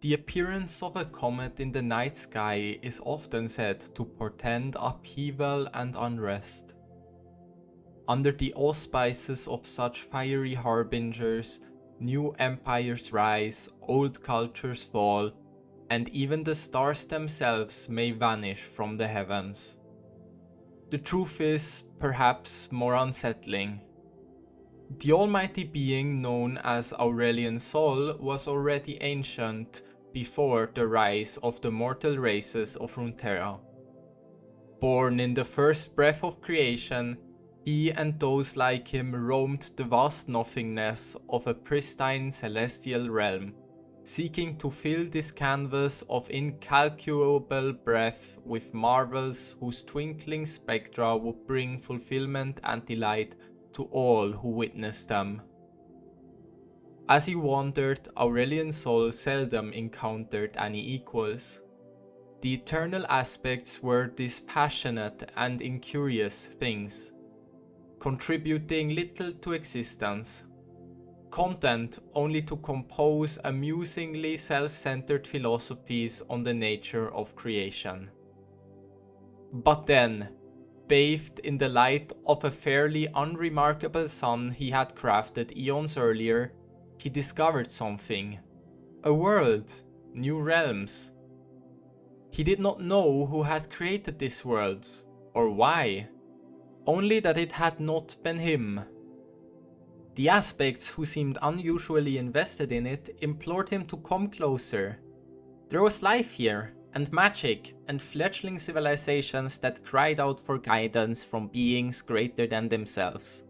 The appearance of a comet in the night sky is often said to portend upheaval and unrest. Under the auspices of such fiery harbingers, new empires rise, old cultures fall, and even the stars themselves may vanish from the heavens. The truth is, perhaps, more unsettling. The almighty being known as Aurelion Sol was already ancient before the rise of the mortal races of Runeterra. Born in the first breath of creation, he and those like him roamed the vast nothingness of a pristine celestial realm, seeking to fill this canvas of incalculable breadth with marvels whose twinkling spectra would bring fulfillment and delight to all who witnessed them. As he wandered, Aurelion Sol seldom encountered any equals. The eternal aspects were dispassionate and incurious things, contributing little to existence, content only to compose amusingly self-centered philosophies on the nature of creation. But then, bathed in the light of a fairly unremarkable sun he had crafted eons earlier, he discovered something. A world, new realms. He did not know who had created this world, or why, only that it had not been him. The aspects who seemed unusually invested in it implored him to come closer. There was life here, and magic, and fledgling civilizations that cried out for guidance from beings greater than themselves.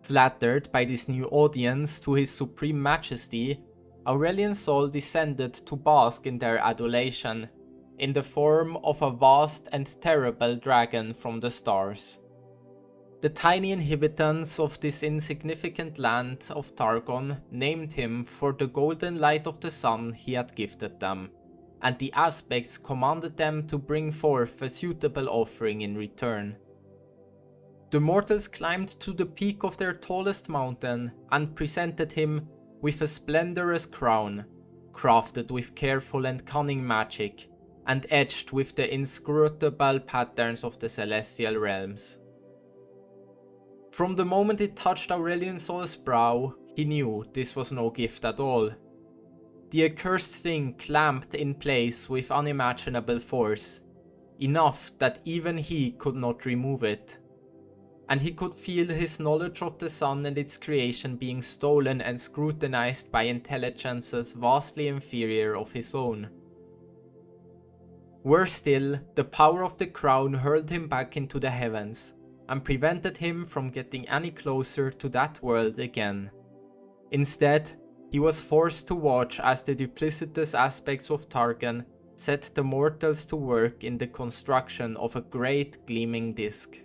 Flattered by this new audience to his supreme majesty, Aurelion Sol descended to bask in their adulation, in the form of a vast and terrible dragon from the stars. The tiny inhabitants of this insignificant land of Targon named him for the golden light of the sun he had gifted them, and the aspects commanded them to bring forth a suitable offering in return. The mortals climbed to the peak of their tallest mountain and presented him with a splendorous crown, crafted with careful and cunning magic, and etched with the inscrutable patterns of the celestial realms. From the moment it touched Aurelion Sol's brow, he knew this was no gift at all. The accursed thing clamped in place with unimaginable force, enough that even he could not remove it. And he could feel his knowledge of the sun and its creation being stolen and scrutinized by intelligences vastly inferior of his own. Worse still, the power of the crown hurled him back into the heavens, and prevented him from getting any closer to that world again. Instead, he was forced to watch as the duplicitous aspects of Targon set the mortals to work in the construction of a great gleaming disk.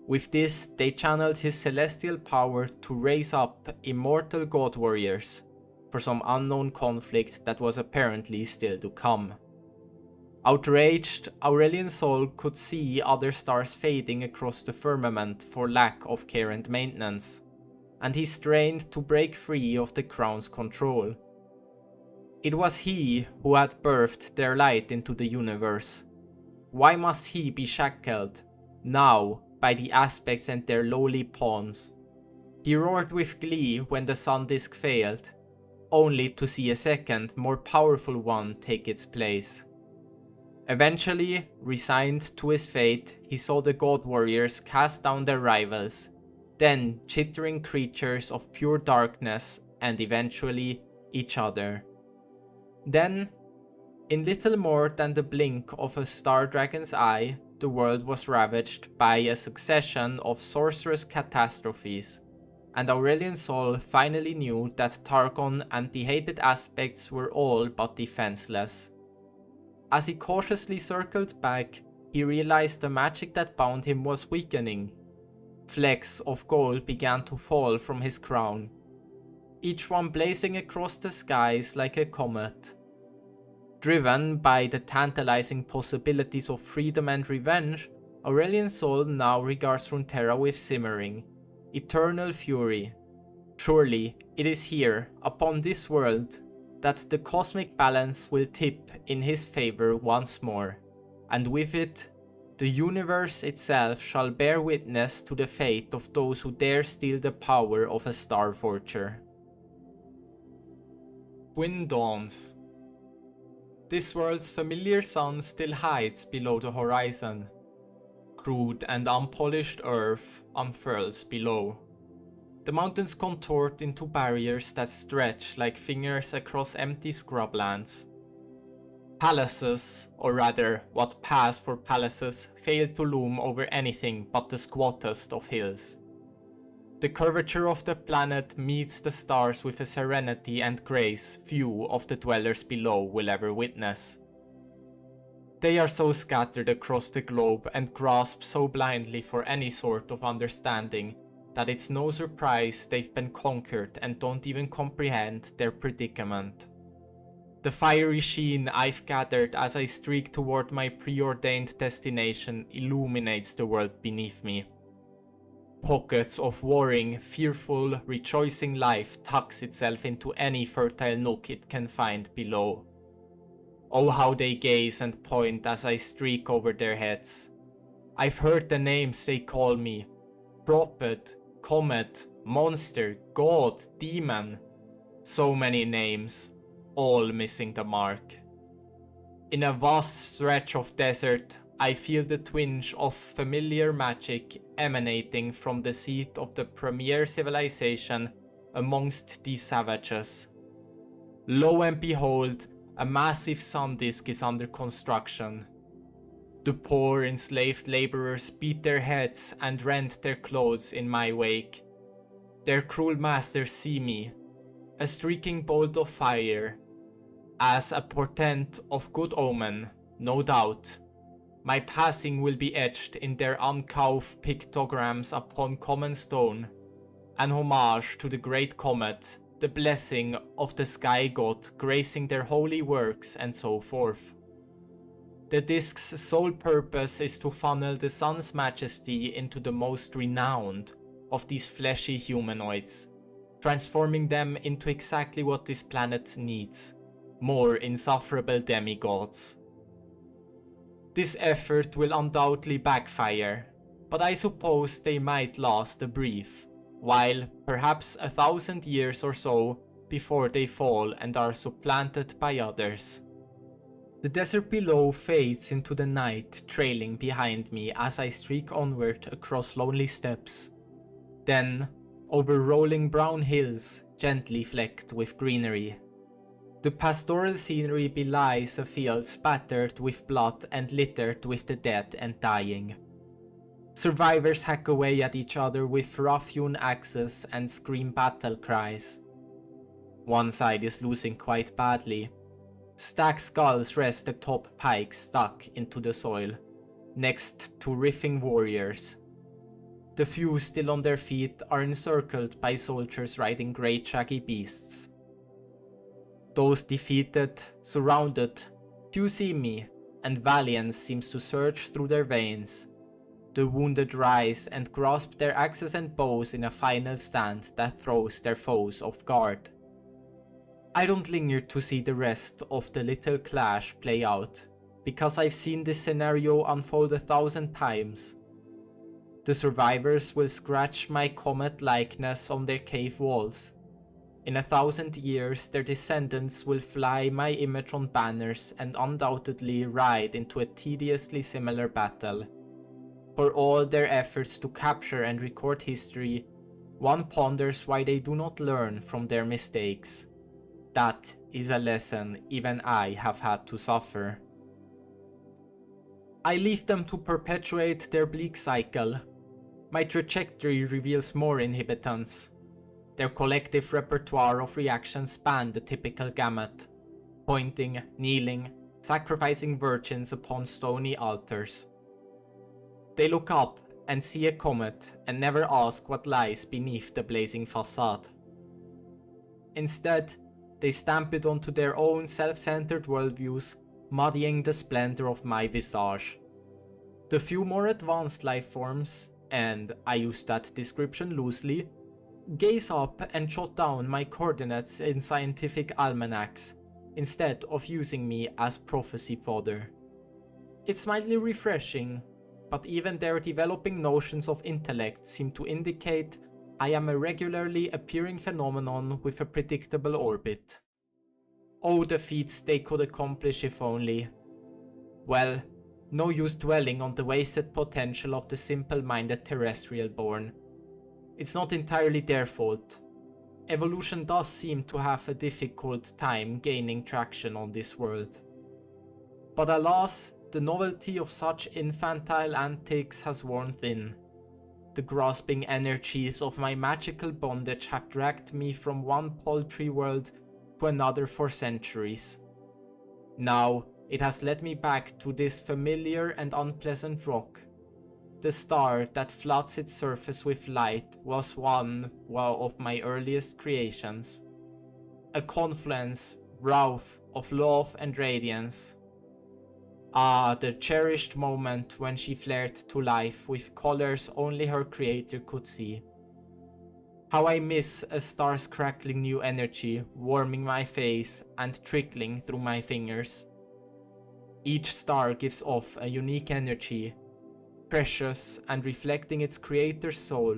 With this, they channeled his celestial power to raise up immortal god warriors for some unknown conflict that was apparently still to come. Outraged, Aurelion Sol could see other stars fading across the firmament for lack of care and maintenance, and he strained to break free of the crown's control. It was he who had birthed their light into the universe. Why must he be shackled, now, by the aspects and their lowly pawns? He roared with glee when the sun disk failed, only to see a second, more powerful one take its place. Eventually, resigned to his fate, he saw the god warriors cast down their rivals, then chittering creatures of pure darkness, and eventually each other. Then, in little more than the blink of a star dragon's eye, the world was ravaged by a succession of sorcerous catastrophes, and Aurelion Sol finally knew that Targon and the hated aspects were all but defenseless. As he cautiously circled back, he realized the magic that bound him was weakening. Flecks of gold began to fall from his crown, each one blazing across the skies like a comet. Driven by the tantalizing possibilities of freedom and revenge, Aurelion Sol now regards Runeterra with simmering, eternal fury. Surely, it is here, upon this world, that the cosmic balance will tip in his favor once more, and with it, the universe itself shall bear witness to the fate of those who dare steal the power of a Star Forger. Twin Dawns. This world's familiar sun still hides below the horizon. Crude and unpolished earth unfurls below. The mountains contort into barriers that stretch like fingers across empty scrublands. Palaces, or rather what pass for palaces, fail to loom over anything but the squattest of hills. The curvature of the planet meets the stars with a serenity and grace few of the dwellers below will ever witness. They are so scattered across the globe and grasp so blindly for any sort of understanding that it's no surprise they've been conquered and don't even comprehend their predicament. The fiery sheen I've gathered as I streak toward my preordained destination illuminates the world beneath me. Pockets of warring, fearful, rejoicing life tucks itself into any fertile nook it can find below. Oh, how they gaze and point as I streak over their heads. I've heard the names they call me. Prophet, Comet, Monster, God, Demon. So many names, all missing the mark. In a vast stretch of desert, I feel the twinge of familiar magic emanating from the seat of the premier civilization amongst these savages. Lo and behold, a massive sun disk is under construction. The poor enslaved laborers beat their heads and rend their clothes in my wake. Their cruel masters see me, a streaking bolt of fire, as a portent of good omen, no doubt. My passing will be etched in their uncouth pictograms upon common stone, an homage to the great comet, the blessing of the sky god gracing their holy works, and so forth. The disk's sole purpose is to funnel the sun's majesty into the most renowned of these fleshy humanoids, transforming them into exactly what this planet needs, more insufferable demigods. This effort will undoubtedly backfire, but I suppose they might last a brief, while perhaps 1,000 years or so before they fall and are supplanted by others. The desert below fades into the night, trailing behind me as I streak onward across lonely steppes. Then, over rolling brown hills, gently flecked with greenery. The pastoral scenery belies a field spattered with blood and littered with the dead and dying. Survivors hack away at each other with rough-hewn axes and scream battle cries. One side is losing quite badly. Stacked skulls rest atop pikes stuck into the soil, next to riffing warriors. The few still on their feet are encircled by soldiers riding great shaggy beasts. Those defeated, surrounded, few see me, and valiance seems to surge through their veins. The wounded rise and grasp their axes and bows in a final stand that throws their foes off guard. I don't linger to see the rest of the little clash play out, because I've seen this scenario unfold 1,000 times. The survivors will scratch my comet likeness on their cave walls. In 1,000 years, their descendants will fly my image on banners and undoubtedly ride into a tediously similar battle. For all their efforts to capture and record history, one ponders why they do not learn from their mistakes. That is a lesson even I have had to suffer. I leave them to perpetuate their bleak cycle. My trajectory reveals more inhabitants. Their collective repertoire of reactions span the typical gamut, pointing, kneeling, sacrificing virgins upon stony altars. They look up and see a comet and never ask what lies beneath the blazing facade. Instead, they stamp it onto their own self-centered worldviews, muddying the splendor of my visage. The few more advanced life forms, and I use that description loosely, gaze up and jot down my coordinates in scientific almanacs, instead of using me as prophecy fodder. It's mildly refreshing, but even their developing notions of intellect seem to indicate I am a regularly appearing phenomenon with a predictable orbit. Oh, the feats they could accomplish if only. Well, no use dwelling on the wasted potential of the simple-minded terrestrial born. It's not entirely their fault. Evolution does seem to have a difficult time gaining traction on this world. But alas, the novelty of such infantile antics has worn thin. The grasping energies of my magical bondage have dragged me from one paltry world to another for centuries. Now, it has led me back to this familiar and unpleasant rock. The star that floods its surface with light was one of my earliest creations. A confluence, Ralph, of love and radiance. Ah, the cherished moment when she flared to life with colors only her creator could see. How I miss a star's crackling new energy warming my face and trickling through my fingers. Each star gives off a unique energy, precious and reflecting its creator's soul.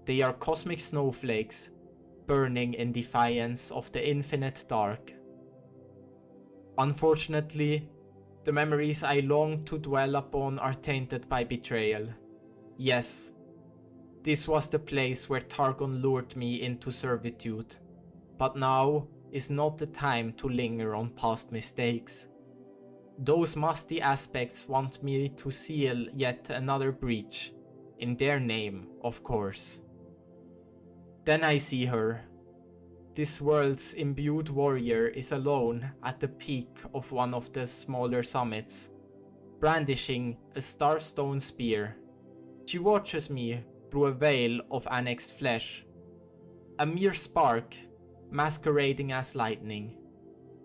They are cosmic snowflakes, burning in defiance of the infinite dark. Unfortunately, the memories I long to dwell upon are tainted by betrayal. Yes, this was the place where Targon lured me into servitude, but now is not the time to linger on past mistakes. Those musty aspects want me to seal yet another breach, in their name, of course. Then I see her. This world's imbued warrior is alone at the peak of one of the smaller summits, brandishing a starstone spear. She watches me through a veil of annexed flesh, a mere spark masquerading as lightning.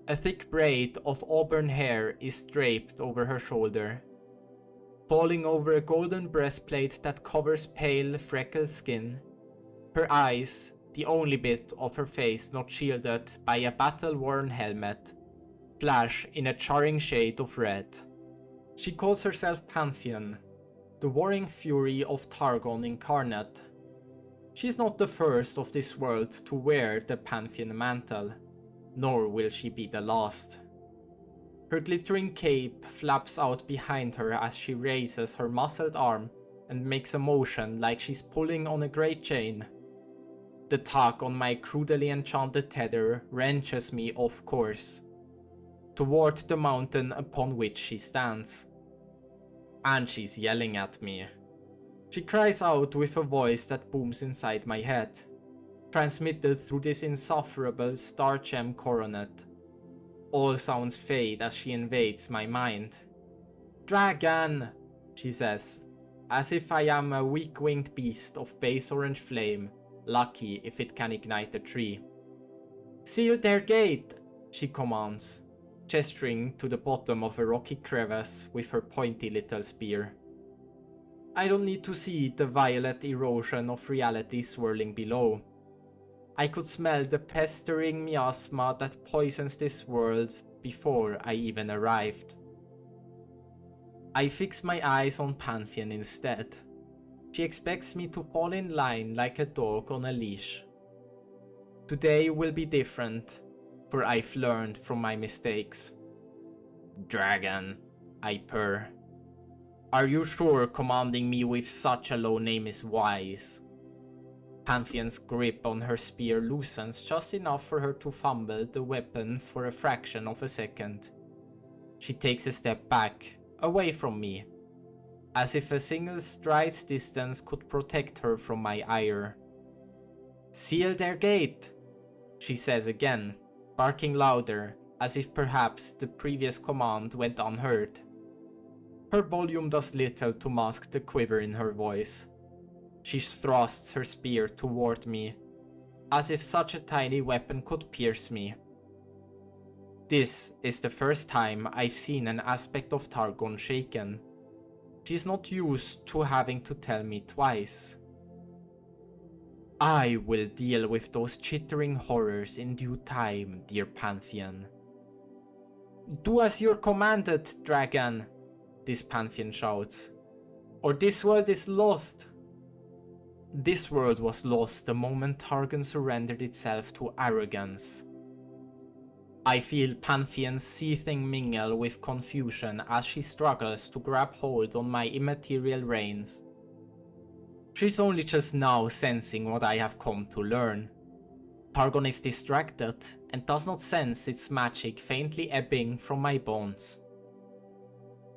A thick braid of auburn hair is draped over her shoulder, falling over a golden breastplate that covers pale, freckled skin. Her eyes, the only bit of her face not shielded by a battle-worn helmet, flash in a charring shade of red. She calls herself Pantheon, the warring fury of Targon incarnate. She is not the first of this world to wear the Pantheon mantle, nor will she be the last. Her glittering cape flaps out behind her as she raises her muscled arm and makes a motion like she's pulling on a great chain. The tug on my crudely enchanted tether wrenches me off course, toward the mountain upon which she stands. And she's yelling at me. She cries out with a voice that booms inside my head, transmitted through this insufferable star-gem coronet. All sounds fade as she invades my mind. "Dragon," she says, as if I am a weak-winged beast of base orange flame, lucky if it can ignite a tree. "Seal their gate," she commands, gesturing to the bottom of a rocky crevice with her pointy little spear. I don't need to see the violet erosion of reality swirling below. I could smell the pestering miasma that poisons this world before I even arrived. I fix my eyes on Pantheon instead. She expects me to fall in line like a dog on a leash. Today will be different, for I've learned from my mistakes. "Dragon," I purr. "Are you sure commanding me with such a low name is wise?" Pantheon's grip on her spear loosens just enough for her to fumble the weapon for a fraction of a second. She takes a step back, away from me, as if a single stride's distance could protect her from my ire. "Seal their gate," she says again, barking louder, as if perhaps the previous command went unheard. Her volume does little to mask the quiver in her voice. She thrusts her spear toward me, as if such a tiny weapon could pierce me. This is the first time I've seen an aspect of Targon shaken. She's not used to having to tell me twice. I will deal with those chittering horrors in due time, dear Pantheon. Do as you're commanded, dragon, this Pantheon shouts, or this world is lost. This world was lost the moment Targon surrendered itself to arrogance. I feel Pantheon's seething mingle with confusion as she struggles to grab hold on my immaterial reins. She's only just now sensing what I have come to learn. Targon is distracted and does not sense its magic faintly ebbing from my bones.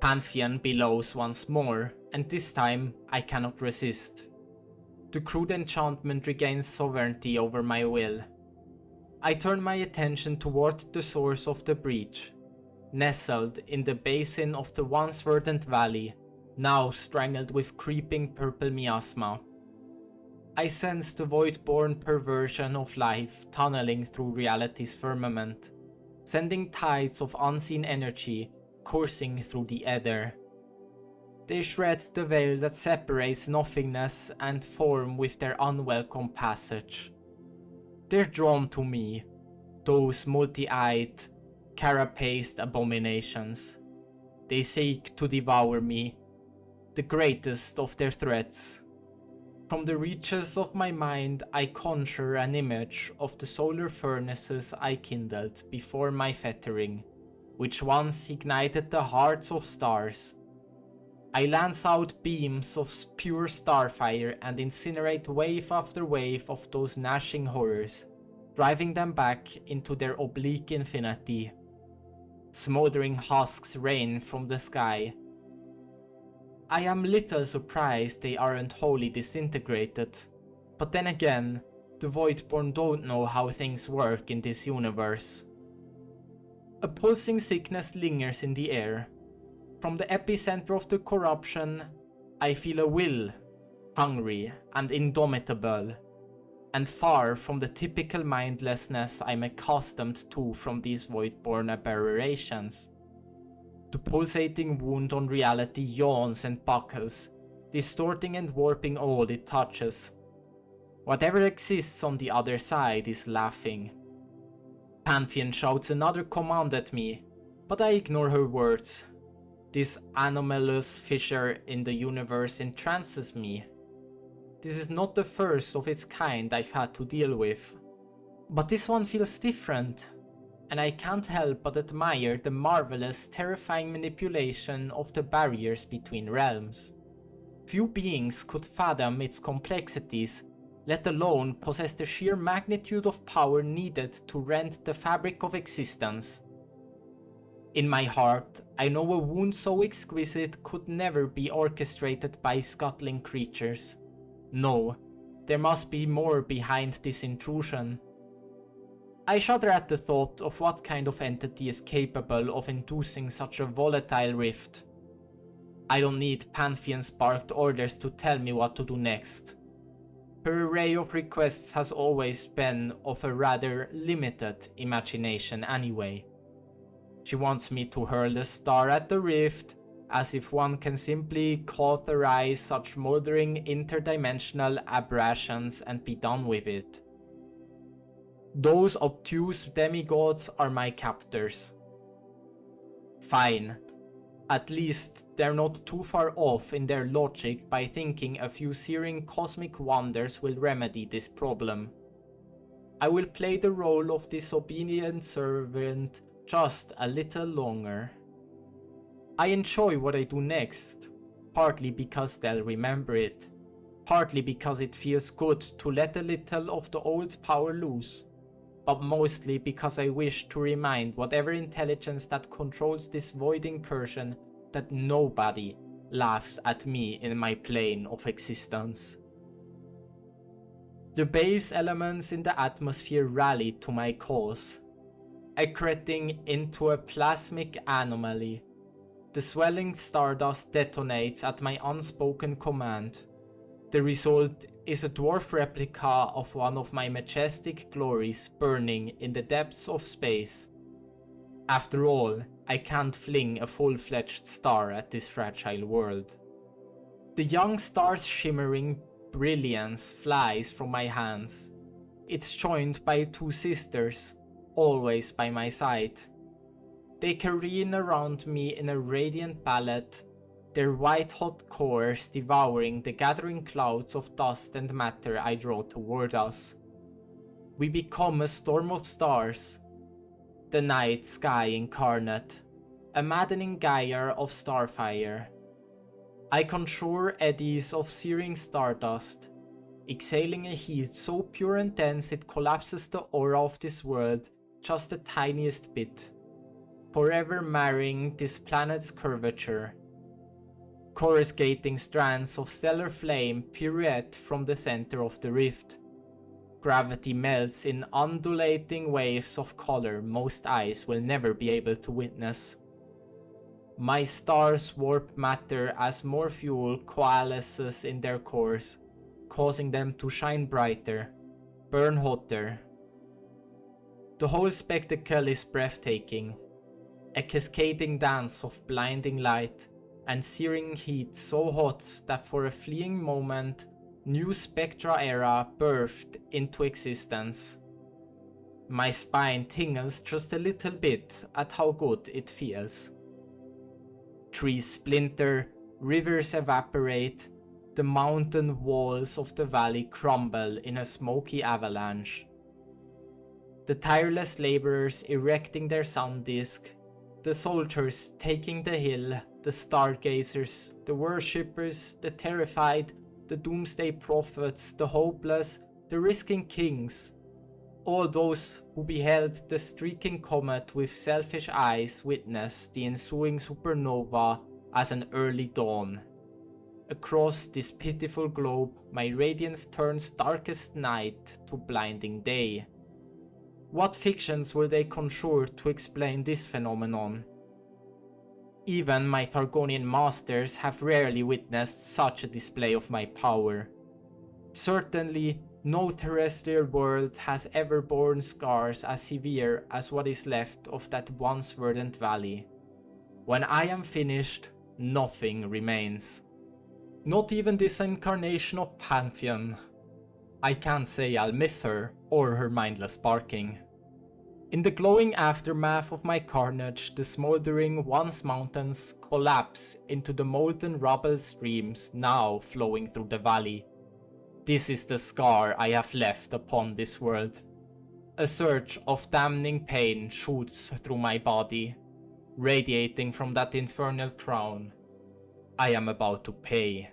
Pantheon bellows once more, and this time I cannot resist. The crude enchantment regains sovereignty over my will. I turn my attention toward the source of the breach, nestled in the basin of the once verdant valley, now strangled with creeping purple miasma. I sense the void-born perversion of life tunneling through reality's firmament, sending tides of unseen energy coursing through the ether. They shred the veil that separates nothingness and form with their unwelcome passage. They're drawn to me, those multi-eyed, carapaced abominations. They seek to devour me, the greatest of their threats. From the reaches of my mind, I conjure an image of the solar furnaces I kindled before my fettering, which once ignited the hearts of stars. I lance out beams of pure starfire and incinerate wave after wave of those gnashing horrors, driving them back into their oblique infinity. Smoldering husks rain from the sky. I am little surprised they aren't wholly disintegrated, but then again, the Voidborn don't know how things work in this universe. A pulsing sickness lingers in the air. From the epicenter of the corruption, I feel a will, hungry and indomitable, and far from the typical mindlessness I'm accustomed to from these Voidborn aberrations. The pulsating wound on reality yawns and buckles, distorting and warping all it touches. Whatever exists on the other side is laughing. Pantheon shouts another command at me, but I ignore her words. This anomalous fissure in the universe entrances me. This is not the first of its kind I've had to deal with, but this one feels different, and I can't help but admire the marvelous, terrifying manipulation of the barriers between realms. Few beings could fathom its complexities, let alone possess the sheer magnitude of power needed to rend the fabric of existence. In my heart, I know a wound so exquisite could never be orchestrated by scuttling creatures. No, there must be more behind this intrusion. I shudder at the thought of what kind of entity is capable of inducing such a volatile rift. I don't need Pantheon-sparked orders to tell me what to do next. Her array of requests has always been of a rather limited imagination anyway. She wants me to hurl the star at the rift, as if one can simply cauterize such moldering interdimensional aberrations and be done with it. Those obtuse demigods are my captors. Fine. At least they're not too far off in their logic by thinking a few searing cosmic wonders will remedy this problem. I will play the role of disobedient servant just a little longer. I enjoy what I do next, partly because they'll remember it, partly because it feels good to let a little of the old power loose, but mostly because I wish to remind whatever intelligence that controls this void incursion that nobody laughs at me in my plane of existence. The base elements in the atmosphere rally to my cause, accreting into a plasmic anomaly. The swelling stardust detonates at my unspoken command. The result is a dwarf replica of one of my majestic glories burning in the depths of space. After all, I can't fling a full-fledged star at this fragile world. The young star's shimmering brilliance flies from my hands. It's joined by two sisters, always by my side. They careen around me in a radiant ballet, their white-hot cores devouring the gathering clouds of dust and matter I draw toward us. We become a storm of stars, the night sky incarnate, a maddening gyre of starfire. I conjure eddies of searing stardust, exhaling a heat so pure and dense it collapses the aura of this world just the tiniest bit, forever marring this planet's curvature. Coruscating strands of stellar flame pirouette from the center of the rift. Gravity melts in undulating waves of color most eyes will never be able to witness. My stars warp matter as more fuel coalesces in their cores, causing them to shine brighter, burn hotter. The whole spectacle is breathtaking, a cascading dance of blinding light and searing heat so hot that for a fleeting moment, new spectra era birthed into existence. My spine tingles just a little bit at how good it feels. Trees splinter, rivers evaporate, the mountain walls of the valley crumble in a smoky avalanche. The tireless laborers erecting their sun disk, the soldiers taking the hill, the stargazers, the worshippers, the terrified, the doomsday prophets, the hopeless, the risking kings. All those who beheld the streaking comet with selfish eyes witness the ensuing supernova as an early dawn. Across this pitiful globe, my radiance turns darkest night to blinding day. What fictions will they conjure to explain this phenomenon? Even my Targonian masters have rarely witnessed such a display of my power. Certainly, no terrestrial world has ever borne scars as severe as what is left of that once verdant valley. When I am finished, nothing remains. Not even this incarnation of Pantheon. I can't say I'll miss her or her mindless barking. In the glowing aftermath of my carnage, the smoldering once mountains collapse into the molten rubble streams now flowing through the valley. This is the scar I have left upon this world. A surge of damning pain shoots through my body, radiating from that infernal crown. I am about to pay.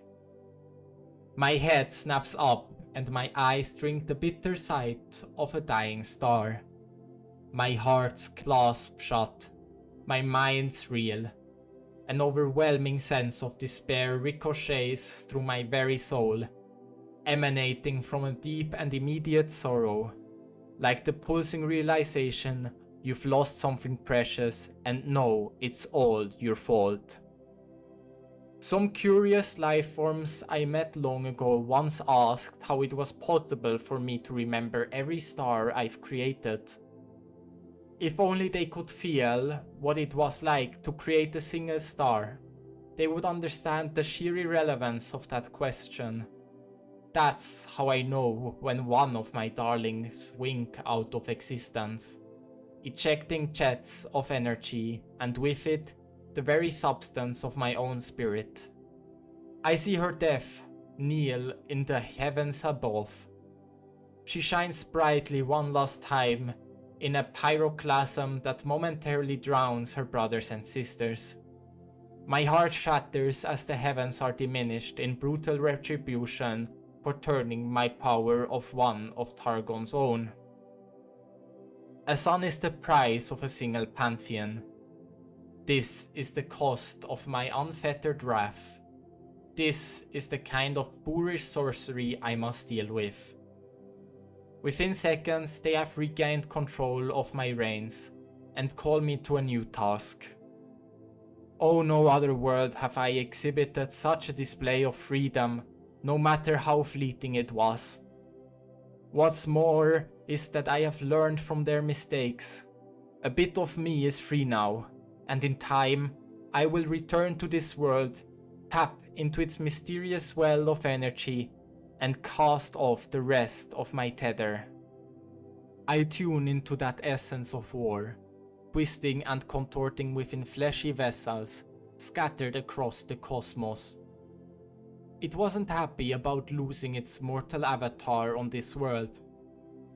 My head snaps up and my eyes drink the bitter sight of a dying star. My heart's clasp shut, my mind's reel. An overwhelming sense of despair ricochets through my very soul, emanating from a deep and immediate sorrow, like the pulsing realization you've lost something precious and know it's all your fault. Some curious life forms I met long ago once asked how it was possible for me to remember every star I've created. If only they could feel what it was like to create a single star, they would understand the sheer irrelevance of that question. That's how I know when one of my darlings wink out of existence, ejecting jets of energy, and with it, the very substance of my own spirit. I see her death kneel in the heavens above. She shines brightly one last time in a pyroclasm that momentarily drowns her brothers and sisters. My heart shatters as the heavens are diminished in brutal retribution for turning my power of one of Targon's own. A sun is the price of a single pantheon. This is the cost of my unfettered wrath. This is the kind of boorish sorcery I must deal with. Within seconds, they have regained control of my reins and call me to a new task. Oh, no other world have I exhibited such a display of freedom, no matter how fleeting it was. What's more is that I have learned from their mistakes. A bit of me is free now, and in time, I will return to this world, tap into its mysterious well of energy, and cast off the rest of my tether. I tune into that essence of war, twisting and contorting within fleshy vessels scattered across the cosmos. It wasn't happy about losing its mortal avatar on this world.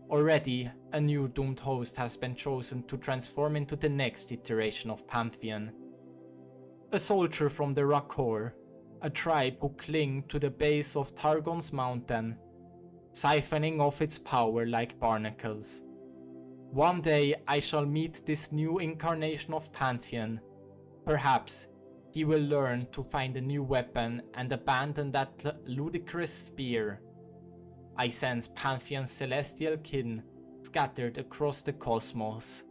Already, a new doomed host has been chosen to transform into the next iteration of Pantheon. A soldier from the Rakor, a tribe who cling to the base of Targon's mountain, siphoning off its power like barnacles. One day I shall meet this new incarnation of Pantheon. Perhaps he will learn to find a new weapon and abandon that ludicrous spear. I sense Pantheon's celestial kin scattered across the cosmos.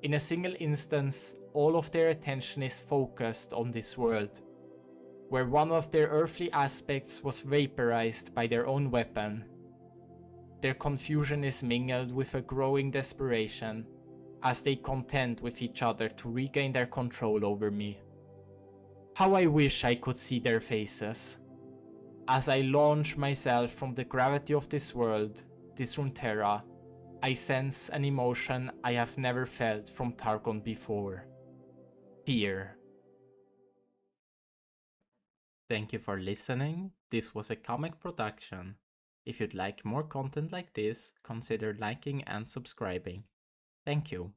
In a single instance, all of their attention is focused on this world, where one of their earthly aspects was vaporized by their own weapon. Their confusion is mingled with a growing desperation, as they contend with each other to regain their control over me. How I wish I could see their faces. As I launch myself from the gravity of this world, this Runeterra, I sense an emotion I have never felt from Targon before. Fear. Thank you for listening. This was a comic production. If you'd like more content like this, consider liking and subscribing. Thank you.